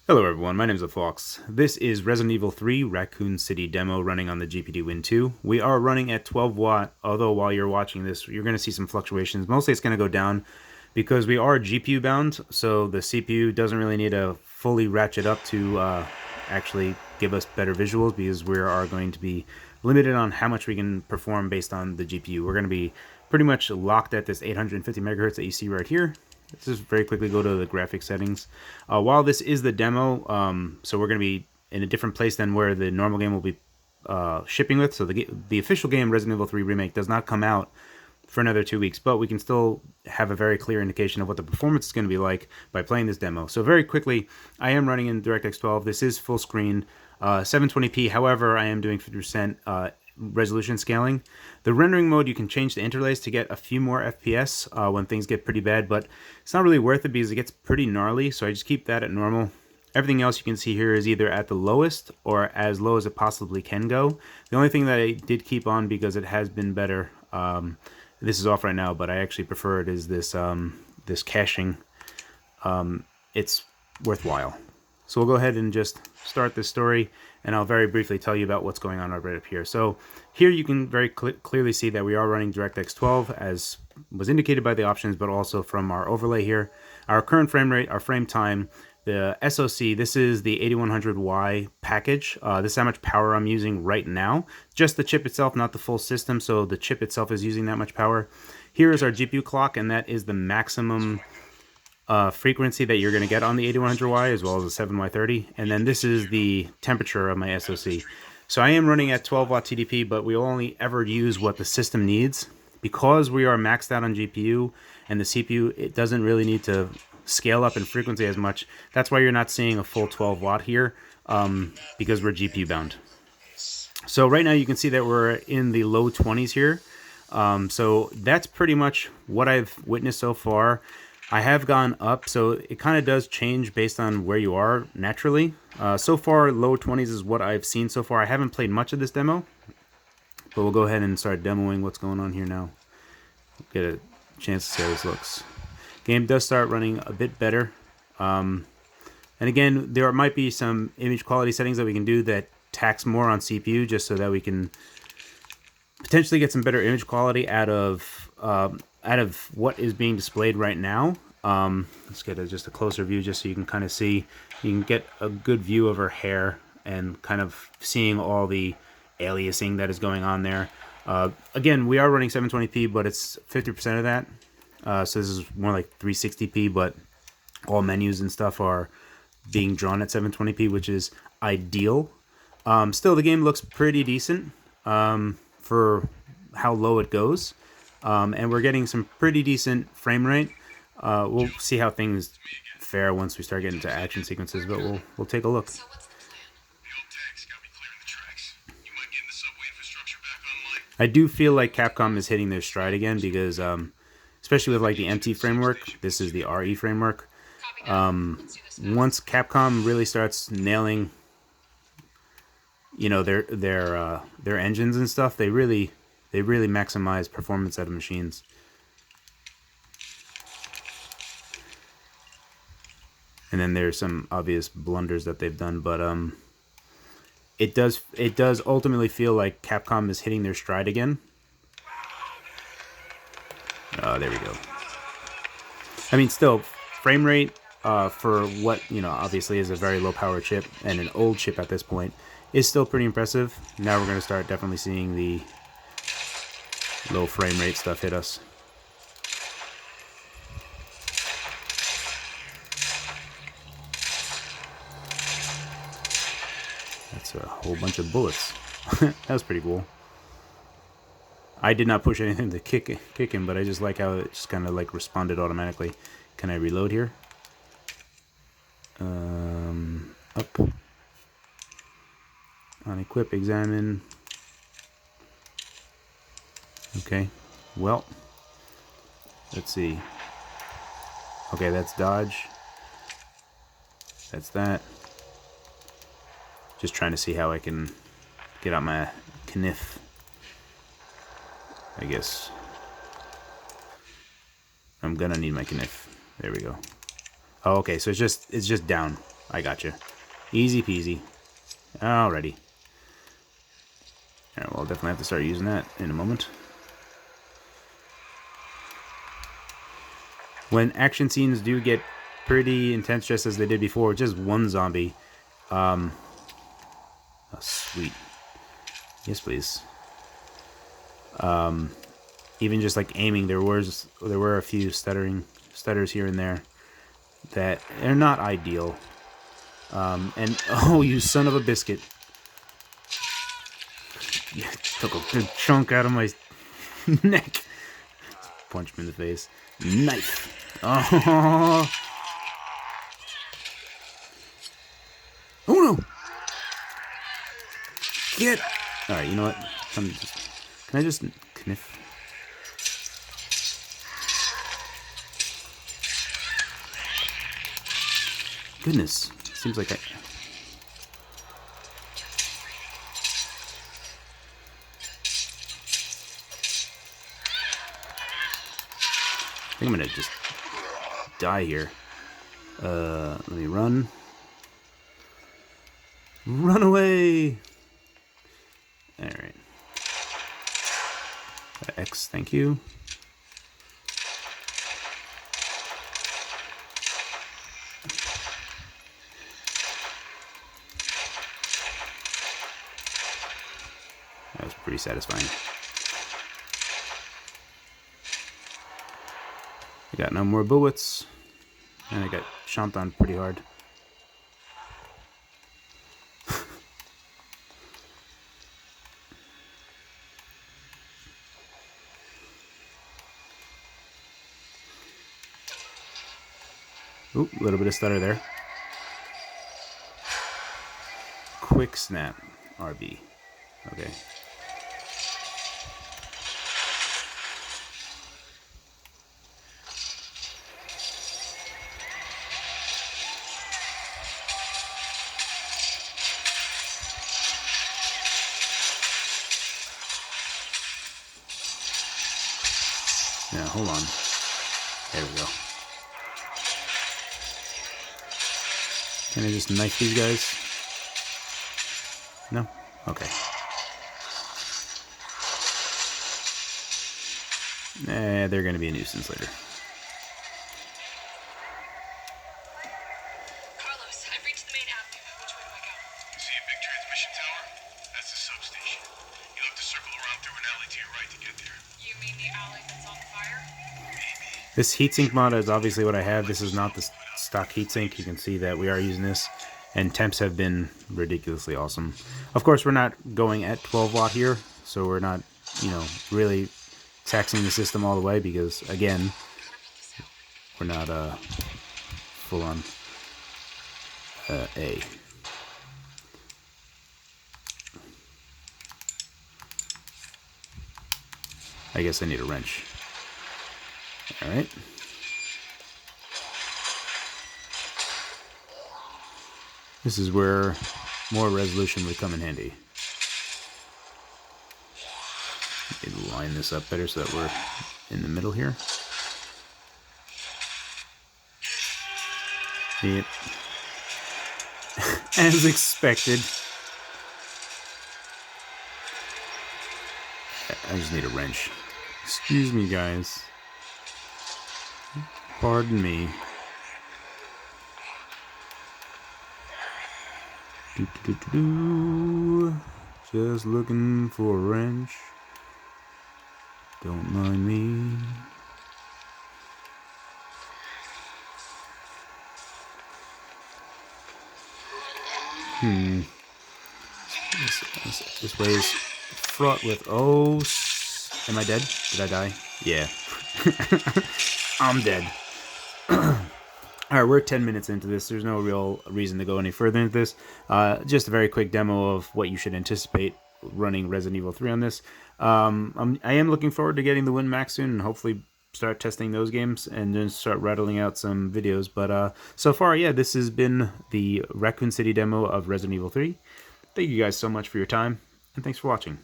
Hello everyone, my name is Phawx. This is Resident Evil 3 Raccoon City demo running on the GPD Win 2. We are running at 12 watt, although while you're watching this, you're going to see some fluctuations. Mostly it's going to go down because we are GPU bound, so the CPU doesn't really need to fully ratchet up to actually give us better visuals because we are going to be limited on how much we can perform based on the GPU. We're going to be pretty much locked at this 850 megahertz that you see right here. Let's just very quickly go to the graphic settings. While this is the demo, so we're going to be in a different place than where the normal game will be shipping with. So the official game, Resident Evil 3 Remake, does not come out for another 2 weeks, but we can still have a very clear indication of what the performance is going to be like by playing this demo. So very quickly, I am running in DirectX 12. This is full screen, 720p. However, I am doing 50% resolution scaling. The rendering mode, you can change the interlace to get a few more FPS when things get pretty bad, but it's not really worth it because it gets pretty gnarly, so I just keep that at normal. Everything else you can see here is either at the lowest or as low as it possibly can go. The only thing that I did keep on because it has been better, this is off right now, but I actually prefer it, is this this caching. It's worthwhile. So we'll go ahead and just start this story, and I'll very briefly tell you about what's going on right up here. So here you can very clearly see that we are running DirectX 12 as was indicated by the options, but also from our overlay here. Our current frame rate, our frame time, the SoC, this is the 8100Y package. This is how much power I'm using right now. Just the chip itself, not the full system, so the chip itself is using that much power. Here is our GPU clock, and that is the maximum frequency that you're going to get on the 8100Y as well as the 7Y30. And then this is the temperature of my SoC. So I am running at 12 watt TDP, but we will only ever use what the system needs. Because we are maxed out on GPU and the CPU, it doesn't really need to scale up in frequency as much. That's why you're not seeing a full 12 watt here, because we're GPU bound. So right now you can see that we're in the low 20s here. So that's pretty much what I've witnessed so far. I have gone up, so it kind of does change based on where you are naturally. So far, low 20s is what I've seen so far. I haven't played much of this demo, but we'll go ahead and start demoing what's going on here now. Get a chance to see how this looks. Game does start running a bit better. And again, there might be some image quality settings that we can do that tax more on CPU just so that we can potentially get some better image quality out of what is being displayed right now. Let's get just a closer view just so you can kind of see. You can get a good view of her hair and kind of seeing all the aliasing that is going on there. Again, we are running 720p, but it's 50% of that. So this is more like 360p, but all menus and stuff are being drawn at 720p, which is ideal. Still, the game looks pretty decent for how low it goes. And we're getting some pretty decent frame rate. We'll see how things fare once we start getting to action sequences, but we'll take a look. I do feel like Capcom is hitting their stride again because, especially with like the MT framework, this is the RE framework. Once Capcom really starts nailing, you know, their engines and stuff, they really maximize performance out of machines. And then there's some obvious blunders that they've done, but it does ultimately feel like Capcom is hitting their stride again. There we go. I mean, still, frame rate for what, you know, obviously is a very low power chip and an old chip at this point is still pretty impressive. Now we're going to start definitely seeing the low frame rate stuff hit us. That's a whole bunch of bullets. That was pretty cool. I did not push anything to kick him, but I just like how it just kind of like responded automatically. Can I reload here? Up. On equip, examine. Okay, well, let's see. Okay, that's dodge. That's that. Just trying to see how I can get out my kniff. I guess I'm gonna need my kniff. There we go. Oh, okay, so it's just down. I got you. Easy peasy. Alrighty. Alright, well, I'll definitely have to start using that in a moment. When action scenes do get pretty intense, just as they did before, just one zombie. Oh, sweet. Yes, please. Even just like aiming, there were a few stutters here and there that are not ideal. And oh, you son of a biscuit! You took a good chunk out of my neck. Punch me in the face. Knife. Oh. Oh no! Get! Alright, you know what? Can I just kniff? Goodness. Seems like I... I think I'm gonna just die here. Let me run. Run away! Alright. X, thank you. That was pretty satisfying. I got no more bullets. And I got chomped on pretty hard. Oop, a little bit of stutter there. Quick snap, RB. Okay. Now, hold on. There we go. Can I just knife these guys? No? Okay. They're going to be a nuisance later. Carlos, I've reached the main avenue. Which way do I go? See a big transmission tower? That's the substation. You'll have to circle around through an alley to your right to get there. You mean the alley that's on fire? Maybe. This heatsink mod is obviously what I have. This is not the stock heatsink. You can see that we are using this. And temps have been ridiculously awesome. Of course, we're not going at 12 watt here. So we're not, you know, really taxing the system all the way. Because, again, we're not full on A. I guess I need a wrench. Alright. This is where more resolution would come in handy. Maybe line this up better so that we're in the middle here. Yep. As expected. I just need a wrench. Excuse me, guys. Pardon me. Just looking for a wrench. Don't mind me. This way is fraught with... Oh, am I dead? Did I die? Yeah. I'm dead. Alright, we're 10 minutes into this. There's no real reason to go any further into this. Just a very quick demo of what you should anticipate running Resident Evil 3 on this. I am looking forward to getting the Win Max soon and hopefully start testing those games and then start rattling out some videos. But so far, yeah, this has been the Raccoon City demo of Resident Evil 3. Thank you guys so much for your time, and thanks for watching.